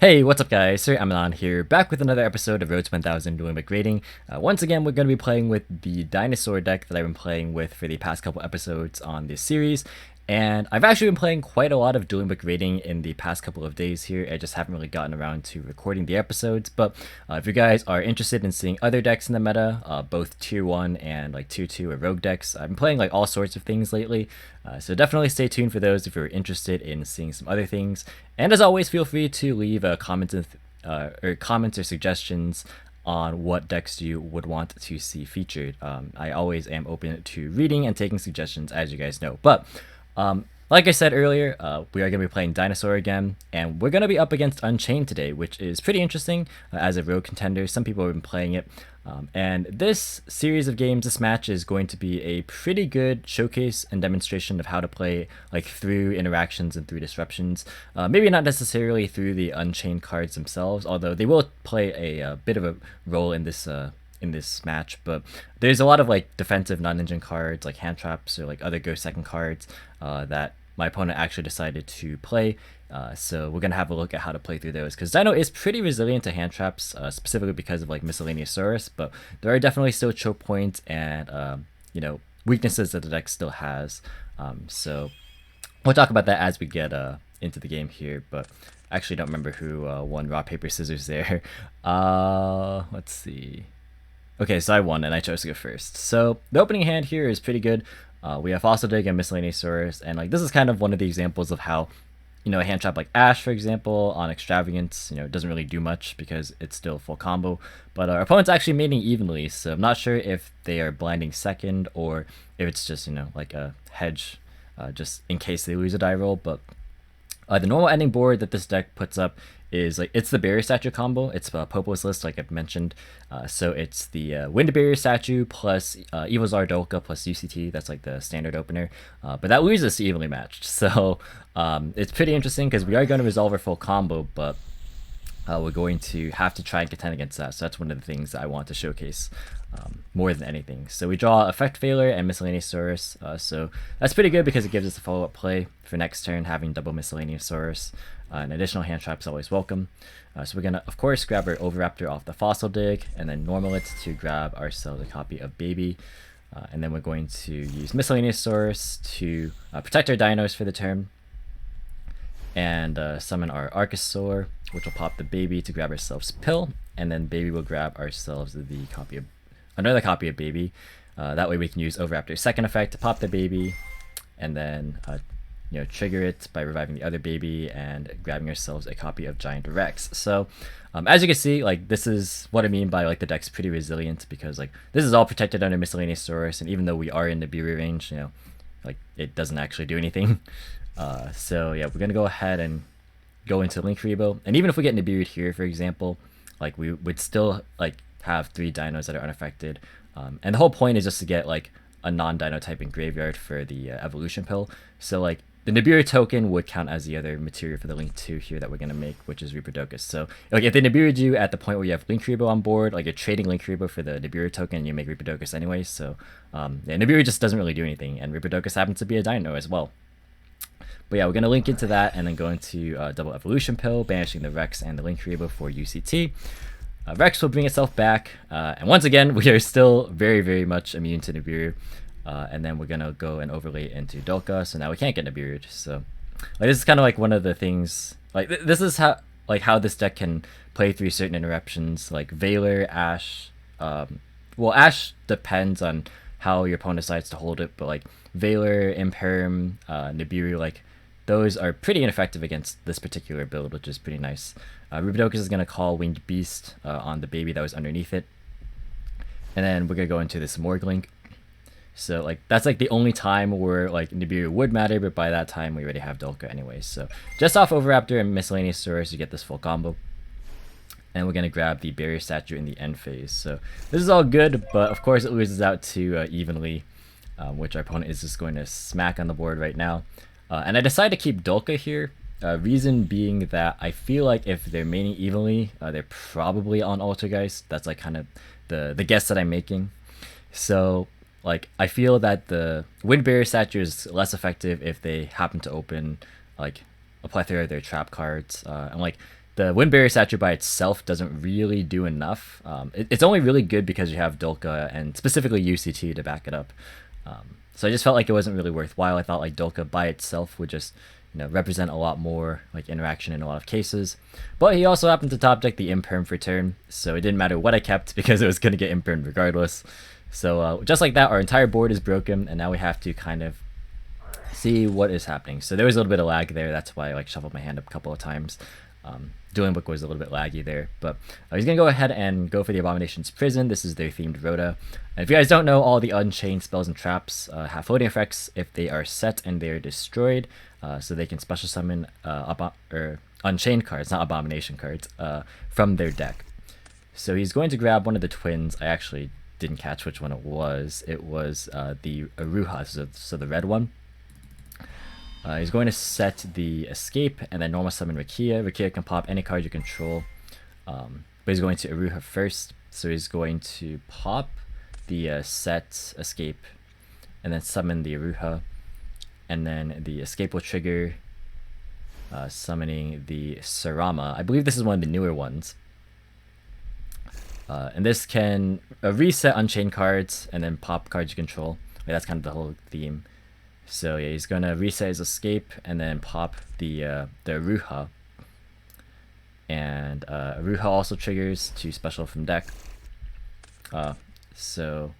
Hey, what's up guys? Sir Emanon here, back with another episode of Road to 1000 DuelingBook Grading. Once again, we're going to be playing with the Dinosaur deck that I've been playing with for the past couple episodes on this series. And I've actually been playing quite a lot of DuelingBook Grading in the past couple of days here. I just haven't really gotten around to recording the episodes. But if you guys are interested in seeing other decks in the meta, both Tier 1 and like Tier 2 or Rogue decks, I've been playing like all sorts of things lately. So definitely stay tuned for those if you're interested in seeing some other things. And as always, feel free to leave comments or suggestions on what decks you would want to see featured. I always am open to reading and taking suggestions, as you guys know. But like I said earlier, we are going to be playing Dinosaur again, and we're going to be up against Unchained today, which is pretty interesting as a rogue contender. Some people have been playing it. And this series of games, this match is going to be a pretty good showcase and demonstration of how to play like through interactions and through disruptions. Maybe not necessarily through the Unchained cards themselves, although they will play a bit of a role in this match. But there's a lot of like defensive non-engine cards like hand traps or like other go second cards that my opponent actually decided to play. So we're gonna have a look at how to play through those, because Dino is pretty resilient to hand traps, specifically because of like Miscellaneousaurus, but there are definitely still choke points and weaknesses that the deck still has. So we'll talk about that as we get into the game here. But I actually don't remember who won rock paper scissors there. Let's see. Okay, so I won and I chose to go first. So the opening hand here is pretty good. We have Fossil Dig and Miscellaneousaurus, and like this is kind of one of the examples of how, a hand trap like Ash, for example, on Extravagance, it doesn't really do much because it's still full combo. But our opponent's actually mating evenly, so I'm not sure if they are blinding second or if it's just, like a hedge just in case they lose a die roll. But the normal ending board that this deck puts up is like it's the barrier statue combo. It's Popo's list, like I've mentioned. So it's the wind barrier statue plus Evil Zardolka plus UCT. That's like the standard opener. But that loses to evenly matched. So it's pretty interesting because we are going to resolve our full combo, but we're going to have to try and contend against that. So that's one of the things that I want to showcase more than anything. So we draw Effect Failure and Miscellaneousaurus. So that's pretty good because it gives us a follow-up play for next turn, having double Miscellaneousaurus. An additional hand trap is always welcome. So we're going to, of course, grab our Oviraptor off the Fossil Dig and then normal it to grab ourselves a copy of Baby. And then we're going to use Miscellaneousaurus to protect our dinos for the turn. And summon our Archosaur, which will pop the Baby to grab ourselves Pill. And then Baby will grab ourselves another copy of Baby. That way we can use Oviraptor's second effect to pop the Baby. And then trigger it by reviving the other Baby and grabbing ourselves a copy of Giant Rex. So as you can see, like this is what I mean by like the deck's pretty resilient, because like this is all protected under Miscellaneousaurus, and even though we are in the Nibiru range, like it doesn't actually do anything. So yeah, we're gonna go ahead and go into Linkuriboh, and even if we get Nibiru here, for example, like we would still like have 3 dinos that are unaffected, and the whole point is just to get like a non-dino type in graveyard for the evolution pill. So like the Nibiru token would count as the other material for the Link 2 here that we're going to make, which is Reaper-Docus. So like if the Nibiru do at the point where you have Linkuriboh on board, like you're trading Linkuriboh for the Nibiru token and you make Reaper-Docus anyway. So yeah, Nibiru just doesn't really do anything, and Reaper-Docus happens to be a dino as well. But yeah, we're going to link into that and then go into double evolution pill, banishing the Rex and the Linkuriboh for UCT. Rex will bring itself back, and once again, we are still very, very much immune to Nibiru. And then we're gonna go and overlay it into Dolka, so now we can't get Nibiru. So like this is kind of like one of the things, like this is how this deck can play through certain interruptions, like Valor, Ash. Well, Ash depends on how your opponent decides to hold it, but like Valor, Imperm, Nibiru, like those are pretty ineffective against this particular build, which is pretty nice. Reaper-Docus is gonna call Winged Beast on the Baby that was underneath it, and then we're gonna go into this Morg Link. So like that's like the only time where like Nibiru would matter, but by that time we already have Dolka anyways. So just off Oviraptor and Miscellaneousaurus, you get this full combo. And we're gonna grab the barrier statue in the end phase. So this is all good, but of course it loses out to evenly, which our opponent is just going to smack on the board right now. And I decided to keep Dolka here. Reason being that I feel like if they're maining evenly, they're probably on Altergeist. That's like kind of the guess that I'm making. So like I feel that the wind barrier statue is less effective if they happen to open like a plethora of their trap cards, and like the Wind Barrier statue by itself doesn't really do enough. It's only really good because you have Dolka and specifically UCT to back it up. So I just felt like it wasn't really worthwhile. I thought like Dolka by itself would just represent a lot more like interaction in a lot of cases. But he also happened to top deck the Imperm for turn, so it didn't matter what I kept because it was going to get Imperm regardless. So just like that, our entire board is broken, and now we have to kind of see what is happening. So there was a little bit of lag there. That's why I like shuffled my hand up a couple of times. DuelingBook was a little bit laggy there, but he's gonna go ahead and go for the Abomination's Prison. This is their themed Rhoda. And if you guys don't know, all the Unchained spells and traps have floating effects if they are set and they are destroyed, so they can special summon Unchained cards, not Abomination cards, from their deck. So he's going to grab one of the twins. I actually didn't catch which one it was. It was the Aruha, so the red one. He's going to set the Escape and then normal summon Rakia. Rakia can pop any card you control, but he's going to Aruha first. So he's going to pop the set Escape and then summon the Aruha, and then the Escape will trigger summoning the Sarama. I believe this is one of the newer ones. And this can reset Unchained cards and then pop cards you control. That's kind of the whole theme. So yeah, he's gonna reset his Escape and then pop the Aruha. And Aruha also triggers to special from deck. So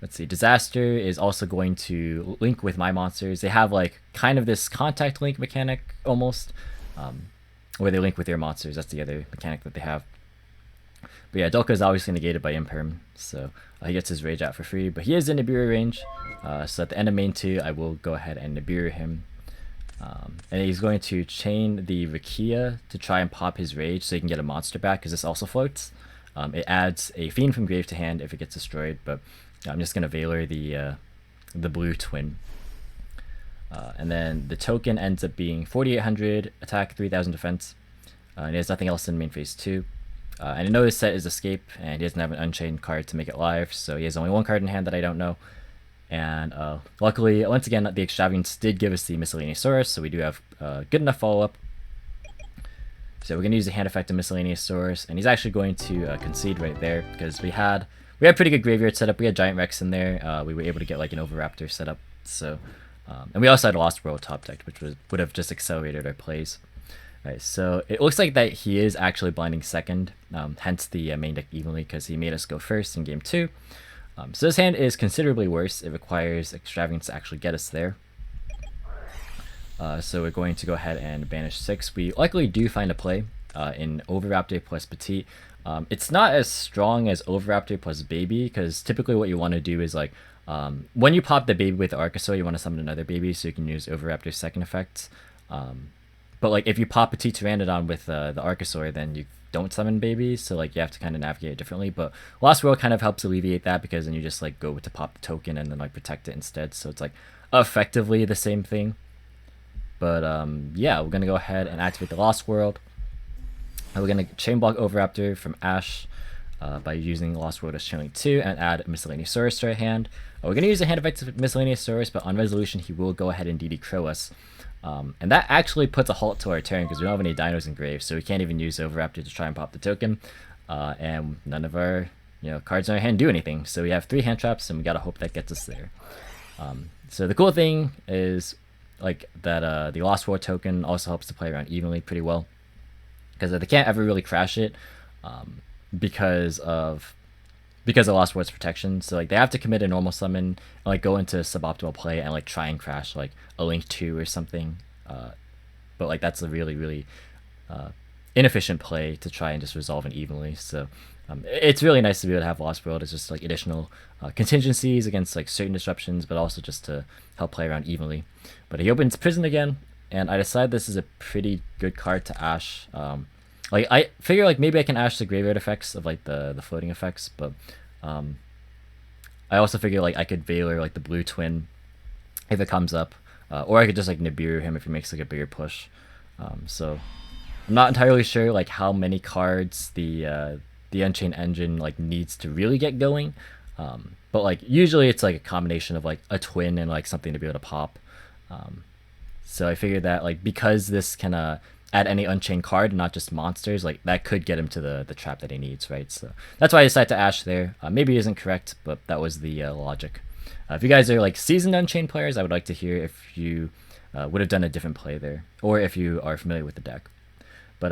let's see, Disaster is also going to link with my monsters. They have like kind of this contact link mechanic almost, where they link with your monsters. That's the other mechanic that they have. But yeah, Dolka is obviously negated by Imperm, so he gets his Rage out for free. But he is in Nibiru range, so at the end of main 2, I will go ahead and Nibiru him. And he's going to chain the Rakia to try and pop his Rage so he can get a monster back, because this also floats. It adds a Fiend from grave to hand if it gets destroyed, but I'm just going to Valor the blue twin. And then the token ends up being 4,800 attack, 3,000 defense. And he has nothing else in main phase 2. And I know his set is Escape, and he doesn't have an Unchained card to make it live, so he has only one card in hand that I don't know. And luckily, once again, the Extravagance did give us the Miscellaneous Source, so we do have good enough follow-up. So we're going to use the hand effect of Miscellaneous Source, and he's actually going to concede right there, because we had pretty good graveyard setup. We had Giant Rex in there. We were able to get like an Overraptor setup. So, and we also had a Lost World top decked, which would have just accelerated our plays. Right, so it looks like that he is actually blinding second, hence the main deck evenly, because he made us go first in game 2. So this hand is considerably worse. It requires Extravagance to actually get us there. So we're going to go ahead and banish 6. We likely do find a play in Overraptor plus Petite. It's not as strong as Overraptor plus Baby, because typically what you want to do is like, when you pop the baby with the Archosaur, you want to summon another baby so you can use Overraptor's second effects. But like if you pop Petite Pteranodon with the Archosaur, then you don't summon babies, so like you have to kind of navigate it differently. But Lost World kind of helps alleviate that, because then you just like go to pop the token and then like protect it instead. So it's like effectively the same thing. But yeah, we're gonna go ahead and activate the Lost World. And we're gonna chain block Overraptor from Ash by using Lost World as channeling 2 and add Miscellaneous Source to our hand. We're gonna use the hand effect of Miscellaneous Source, but on resolution he will go ahead and DD Crow us. And that actually puts a halt to our turn, because we don't have any dinos in grave, so we can't even use Overraptor to try and pop the token. And none of our cards in our hand do anything. So we have 3 hand traps, and we gotta hope that gets us there. So the cool thing is like that the Lost World token also helps to play around evenly pretty well, because they can't ever really crash it because of Lost World's protection. So like they have to commit a normal summon and like go into suboptimal play and like try and crash like a Link 2 or something. But like that's a really inefficient play to try and just resolve it evenly. So it's really nice to be able to have Lost World as just like additional contingencies against like certain disruptions, but also just to help play around evenly. But he opens Prison again, and I decide this is a pretty good card to Ash. Like I figure like maybe I can Ash the graveyard effects of like the floating effects, but I also figure like I could Valor like the blue twin if it comes up, or I could just like Nibiru him if he makes like a bigger push. So I'm not entirely sure like how many cards the Unchained engine like needs to really get going, but like usually it's like a combination of like a twin and like something to be able to pop. So I figured that like because this can add any Unchained card, not just monsters, like that could get him to the trap that he needs, right? So that's why I decided to Ash there. Maybe it isn't correct, but that was the logic. If you guys are like seasoned Unchained players, I would like to hear if you would have done a different play there, or if you are familiar with the deck. But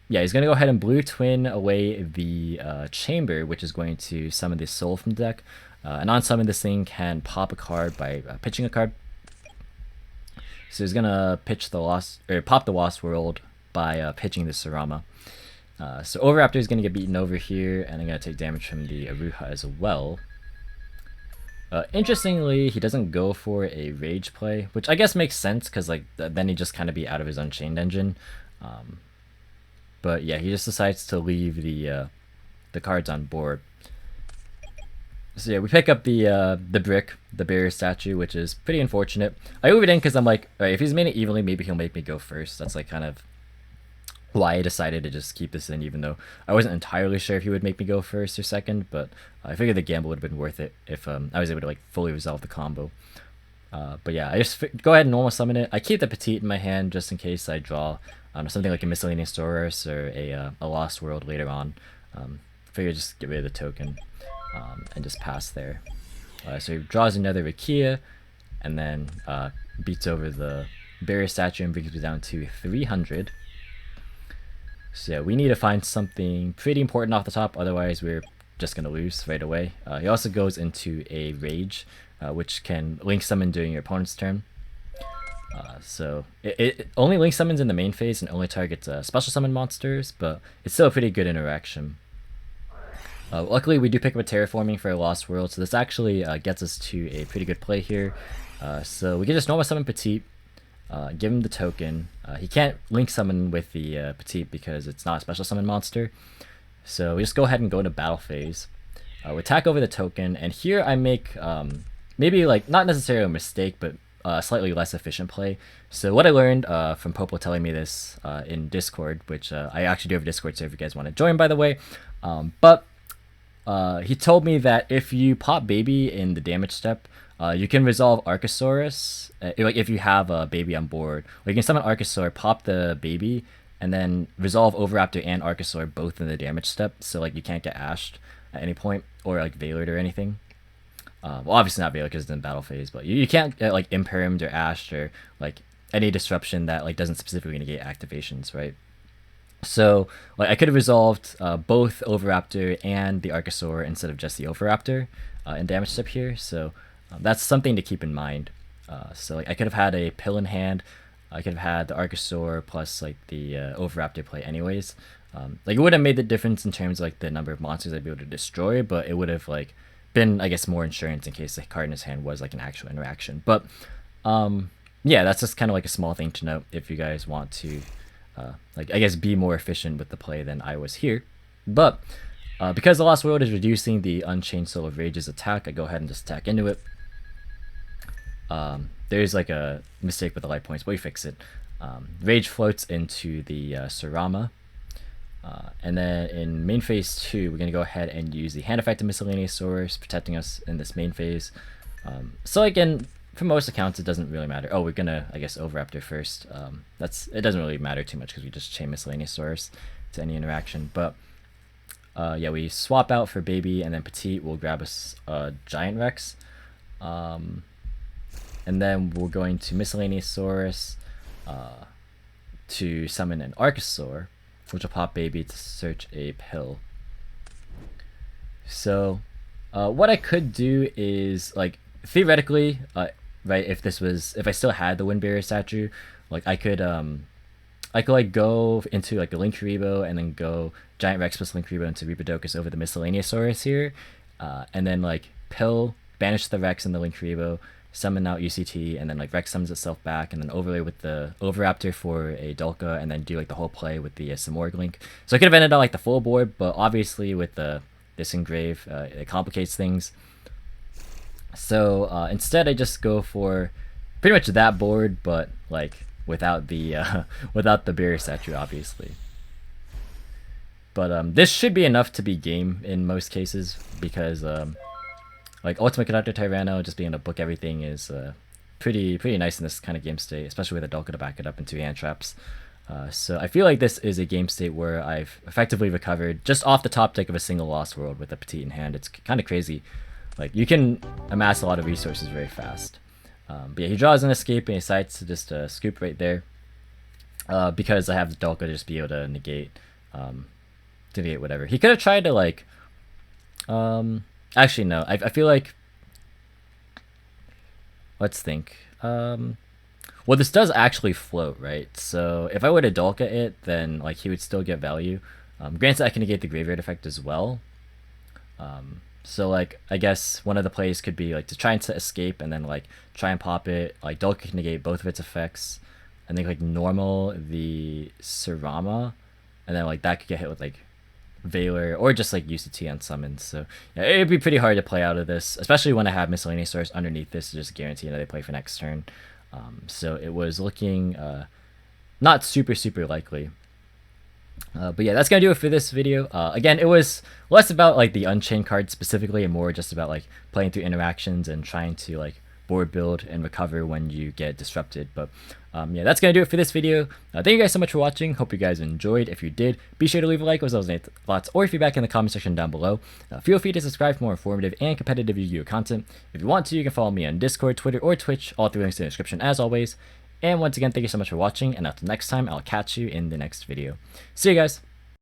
yeah, he's gonna go ahead and blue twin away the chamber, which is going to summon the soul from the deck. And on summon, this thing can pop a card by pitching a card. So he's gonna pitch the pop the Lost World by pitching the Sarama. So Overraptor is gonna get beaten over here, and I'm gonna take damage from the Aruha as well. Interestingly, he doesn't go for a rage play, which I guess makes sense because like then he just kind of be out of his Unchained engine. But yeah, he just decides to leave the cards on board. So yeah, we pick up the brick, the barrier statue, which is pretty unfortunate. I move it in because I'm like, all right, if he's made it evenly, maybe he'll make me go first. That's like kind of why I decided to just keep this in, even though I wasn't entirely sure if he would make me go first or second. But I figured the gamble would have been worth it if I was able to like fully resolve the combo. But yeah, I just go ahead and normal summon it. I keep the Petite in my hand just in case I draw something like a Miscellaneous Saurus or a Lost World later on. Figure just get rid of the token. And just pass there. So he draws another Rakia, and then beats over the barrier statue and brings me down to 300. So yeah, we need to find something pretty important off the top, otherwise we're just going to lose right away. He also goes into a Rage, which can link summon during your opponent's turn. So it only link summons in the main phase and only targets special summon monsters, but it's still a pretty good interaction. Luckily, we do pick up a Terraforming for a Lost World, so this actually gets us to a pretty good play here. So we can just normal summon Petite, give him the token. He can't link summon with the Petite because it's not a special summon monster. So we just go ahead and go into battle phase. We attack over the token, and here I make maybe like not necessarily a mistake, but a slightly less efficient play. So what I learned from Popo telling me this in Discord, which I actually do have a Discord, so if you guys want to join, by the way. He told me that if you pop baby in the damage step, you can resolve Archosaurus. Like if you have a baby on board, or you can summon Archosaur, pop the baby, and then resolve Overraptor and Archosaur both in the damage step. So like you can't get ashed at any point, or like Veilered or anything. Well, obviously not Veilered because it's in battle phase, but you can't get like Impermed or ashed or like any disruption that like doesn't specifically negate activations, right? So like I could have resolved both Overraptor and the Archosaur instead of just the Overraptor in damage step here. So that's something to keep in mind. So like I could have had a pill in hand. I could have had the Archosaur plus like the Overraptor play anyways. Like it would have made the difference in terms of like the number of monsters I'd be able to destroy, but it would have like been, I guess, more insurance in case the card in his hand was like an actual interaction. But yeah, that's just kind of like a small thing to note if you guys want to like I guess be more efficient with the play than I was here. But because the Lost World is reducing the Unchained Soul of Rage's attack, I go ahead and just attack into it. There's like a mistake with the light points, but we fix it. Rage floats into the Sarama. And then in main phase 2, we're going to go ahead and use the hand effect of Miscellaneous Saurus, protecting us in this main phase. So again, for most accounts, it doesn't really matter. Oh, we're going to, I guess, Overraptor first. It doesn't really matter too much because we just chain Miscellaneous Saurus to any interaction. But yeah, we swap out for Baby, and then Petite will grab us a Giant Rex. And then we're going to Miscellaneous Saurus to summon an Archosaur, which will pop Baby to search a pill. So what I could do is, like, theoretically, right, if I still had the Wind Barrier statue, like I could like go into like a Linkuriboh and then go Giant Rex plus Linkuriboh into Ripidocus over the Miscellaneous Saurus here, and then like pill, banish the Rex and the Linkuriboh, summon out UCT, and then like Rex summons itself back, and then overlay with the Overraptor for a Dulka, and then do like the whole play with the Simorgh Link. So I could have ended on like the full board, but obviously with this engrave, it complicates things. So instead, I just go for pretty much that board, but like without the barrier statue, obviously. But this should be enough to be game in most cases, because like Ultimate Conductor Tyranno, just being able to book everything is pretty nice in this kind of game state, especially with a Dulka to back it up and 2 hand traps. So I feel like this is a game state where I've effectively recovered just off the top deck of a single Lost World with a Petite in hand. It's kind of crazy. Like, you can amass a lot of resources very fast. But yeah, he draws an escape and he decides to just scoop right there. Because I have the Dolka to just be able to negate whatever. He could have tried to like, actually no, I feel like, let's think. Well, this does actually float, right? So if I were to Dolka it, then like he would still get value. Granted, I can negate the graveyard effect as well. So like I guess one of the plays could be like to try and set escape and then like try and pop it. Like Dolka can negate both of its effects. I think like normal the Surama, and then like that could get hit with like Valor or just like UCT on summons. So yeah, it'd be pretty hard to play out of this, especially when I have miscellaneous source underneath this to just guarantee that they play for next turn. So it was looking not super likely. But yeah, that's gonna do it for this video. Again, it was less about like the Unchained card specifically and more just about like playing through interactions and trying to like board build and recover when you get disrupted. But yeah, that's gonna do it for this video. Thank you guys so much for watching. Hope you guys enjoyed. If you did, be sure to leave a like with those thoughts or feedback in the comment section down below. Feel free to subscribe for more informative and competitive Yu-Gi-Oh content. If you want to, you can follow me on Discord, Twitter, or Twitch. All 3 links in the description as always. And once again, thank you so much for watching, and until next time, I'll catch you in the next video. See you guys!